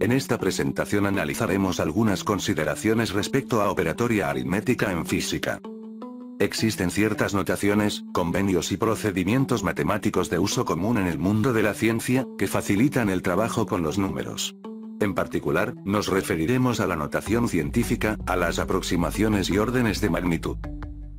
En esta presentación analizaremos algunas consideraciones respecto a operatoria aritmética en física. Existen ciertas notaciones, convenios y procedimientos matemáticos de uso común en el mundo de la ciencia, que facilitan el trabajo con los números. En particular, nos referiremos a la notación científica, a las aproximaciones y órdenes de magnitud.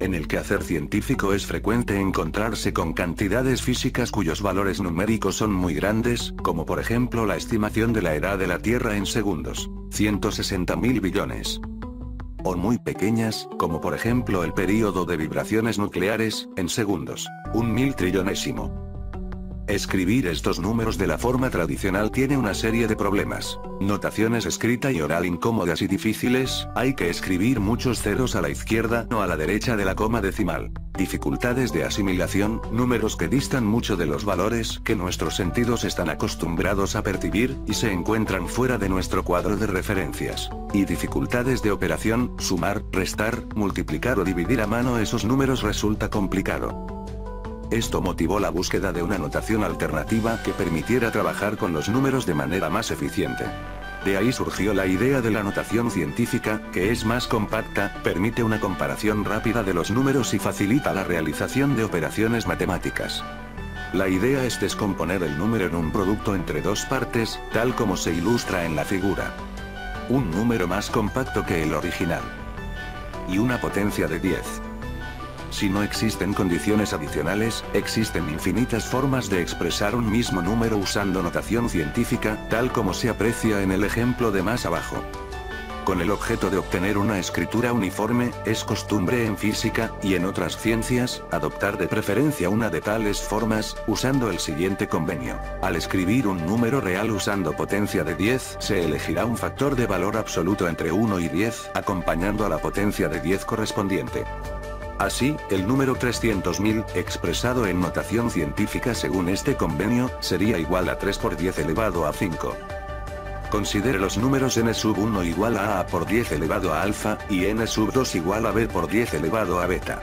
En el quehacer científico es frecuente encontrarse con cantidades físicas cuyos valores numéricos son muy grandes, como por ejemplo la estimación de la edad de la Tierra en segundos, 160.000 billones. O muy pequeñas, como por ejemplo el período de vibraciones nucleares, en segundos, 1.000 trillonésimo. Escribir estos números de la forma tradicional tiene una serie de problemas. Notaciones escrita y oral incómodas y difíciles, hay que escribir muchos ceros a la izquierda o a la derecha de la coma decimal. Dificultades de asimilación, números que distan mucho de los valores que nuestros sentidos están acostumbrados a percibir, y se encuentran fuera de nuestro cuadro de referencias. Y dificultades de operación, sumar, restar, multiplicar o dividir a mano esos números resulta complicado. Esto motivó la búsqueda de una notación alternativa que permitiera trabajar con los números de manera más eficiente. De ahí surgió la idea de la notación científica, que es más compacta, permite una comparación rápida de los números y facilita la realización de operaciones matemáticas. La idea es descomponer el número en un producto entre dos partes, tal como se ilustra en la figura. Un número más compacto que el original. Y una potencia de 10. Si no existen condiciones adicionales, existen infinitas formas de expresar un mismo número usando notación científica, tal como se aprecia en el ejemplo de más abajo. Con el objeto de obtener una escritura uniforme, es costumbre en física, y en otras ciencias, adoptar de preferencia una de tales formas, usando el siguiente convenio. Al escribir un número real usando potencia de 10, se elegirá un factor de valor absoluto entre 1 y 10, acompañando a la potencia de 10 correspondiente. Así, el número 300.000, expresado en notación científica según este convenio, sería igual a 3 por 10 elevado a 5. Considere los números n⁻1 igual a por 10 elevado a alfa, y n⁻2 igual a b por 10 elevado a beta.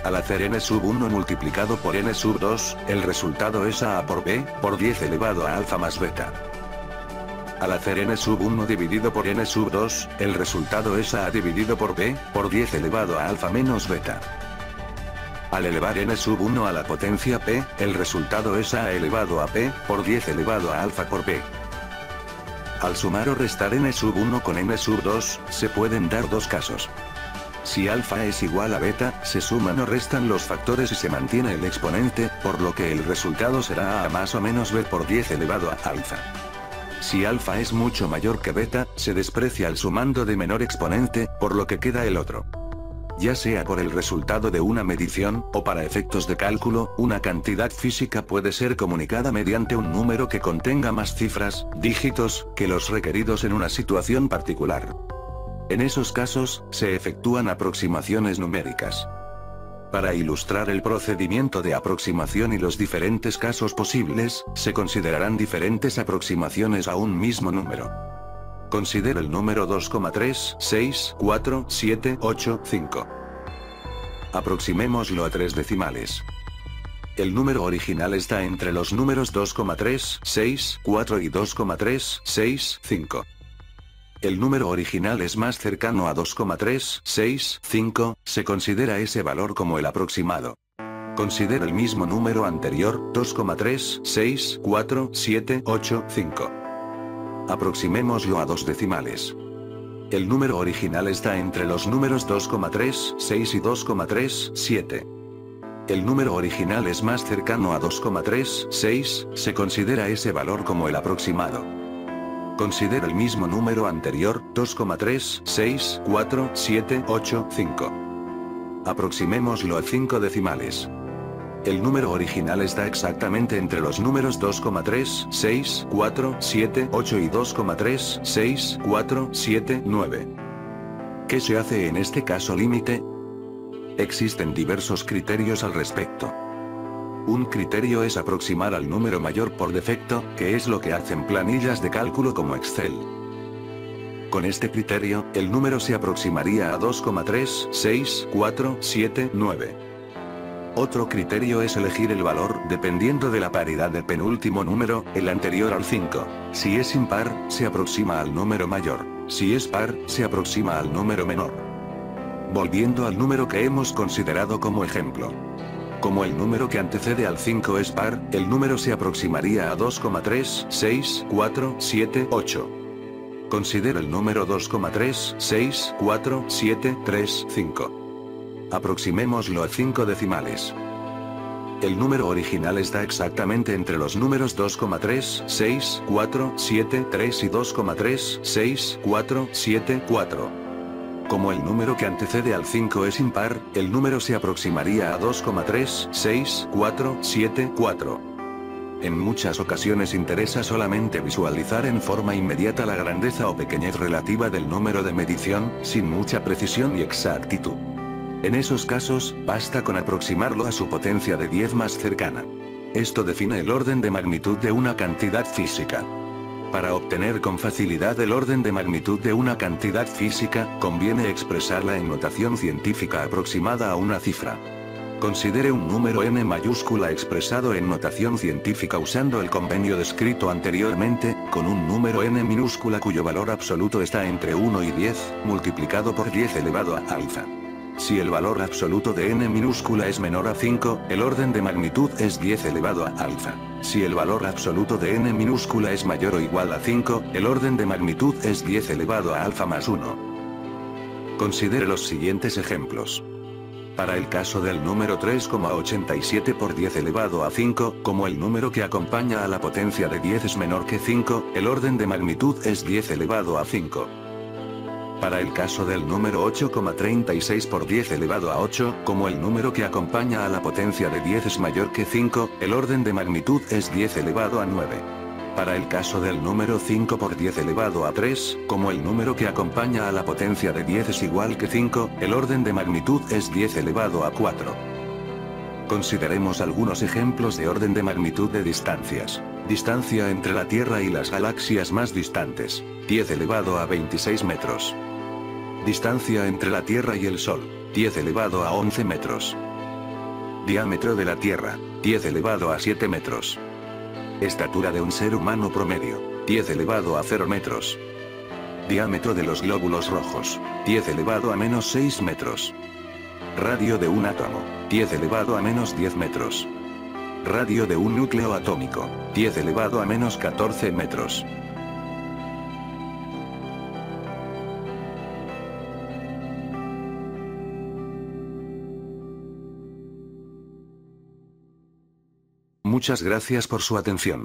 Al hacer n⁻1 multiplicado por n⁻2, el resultado es a por b, por 10 elevado a alfa más beta. Al hacer n⁻1 dividido por n⁻2, el resultado es a dividido por b, por 10 elevado a alfa menos beta. Al elevar n⁻1 a la potencia p, el resultado es a elevado a p, por 10 elevado a alfa por b. Al sumar o restar n⁻1 con n⁻2, se pueden dar dos casos. Si alfa es igual a beta, se suman o restan los factores y se mantiene el exponente, por lo que el resultado será a más o menos b por 10 elevado a alfa. Si alfa es mucho mayor que beta, se desprecia el sumando de menor exponente, por lo que queda el otro. Ya sea por el resultado de una medición, o para efectos de cálculo, una cantidad física puede ser comunicada mediante un número que contenga más cifras, dígitos, que los requeridos en una situación particular. En esos casos, se efectúan aproximaciones numéricas. Para ilustrar el procedimiento de aproximación y los diferentes casos posibles, se considerarán diferentes aproximaciones a un mismo número. Considere el número 2,3647885. Aproximémoslo a tres decimales. El número original está entre los números 2,364 y 2,365. El número original es más cercano a 2,365, se considera ese valor como el aproximado. Considera el mismo número anterior, 2,3647885. Aproximémoslo a dos decimales. El número original está entre los números 2,36 y 2,37. El número original es más cercano a 2,36, se considera ese valor como el aproximado. Considera el mismo número anterior, 2,3647885. Aproximémoslo a 5 decimales. El número original está exactamente entre los números 2,36478 y 2,36479. ¿Qué se hace en este caso límite? Existen diversos criterios al respecto. Un criterio es aproximar al número mayor por defecto, que es lo que hacen planillas de cálculo como Excel. Con este criterio, el número se aproximaría a 2,36479. Otro criterio es elegir el valor dependiendo de la paridad del penúltimo número, el anterior al 5. Si es impar, se aproxima al número mayor. Si es par, se aproxima al número menor. Volviendo al número que hemos considerado como ejemplo. Como el número que antecede al 5 es par, el número se aproximaría a 2,3, 6, 4, 7, 8. Considera el número 2,3, 6, 4, 7, 3, 5. Aproximémoslo a 5 decimales. El número original está exactamente entre los números 2,3, 6, 4, 7, 3 y 2,3, 6, 4, 7, 4. Como el número que antecede al 5 es impar, el número se aproximaría a 2,3, 6, 4, 7, 4. En muchas ocasiones interesa solamente visualizar en forma inmediata la grandeza o pequeñez relativa del número de medición, sin mucha precisión y exactitud. En esos casos, basta con aproximarlo a su potencia de 10 más cercana. Esto define el orden de magnitud de una cantidad física. Para obtener con facilidad el orden de magnitud de una cantidad física, conviene expresarla en notación científica aproximada a una cifra. Considere un número n mayúscula expresado en notación científica usando el convenio descrito anteriormente, con un número n minúscula cuyo valor absoluto está entre 1 y 10, multiplicado por 10 elevado a alfa. Si el valor absoluto de n minúscula es menor a 5, el orden de magnitud es 10 elevado a alfa. Si el valor absoluto de n minúscula es mayor o igual a 5, el orden de magnitud es 10 elevado a alfa más 1. Considere los siguientes ejemplos. Para el caso del número 3,87 por 10 elevado a 5, como el número que acompaña a la potencia de 10 es menor que 5, el orden de magnitud es 10 elevado a 5. Para el caso del número 8,36 por 10 elevado a 8, como el número que acompaña a la potencia de 10 es mayor que 5, el orden de magnitud es 10 elevado a 9. Para el caso del número 5 por 10 elevado a 3, como el número que acompaña a la potencia de 10 es igual que 5, el orden de magnitud es 10 elevado a 4. Consideremos algunos ejemplos de orden de magnitud de distancias. Distancia entre la Tierra y las galaxias más distantes, 10 elevado a 26 metros. Distancia entre la Tierra y el Sol, 10 elevado a 11 metros. Diámetro de la Tierra, 10 elevado a 7 metros. Estatura de un ser humano promedio, 10 elevado a 0 metros. Diámetro de los glóbulos rojos, 10 elevado a menos 6 metros. Radio de un átomo, 10 elevado a menos 10 metros. Radio de un núcleo atómico, 10 elevado a menos 14 metros. Muchas gracias por su atención.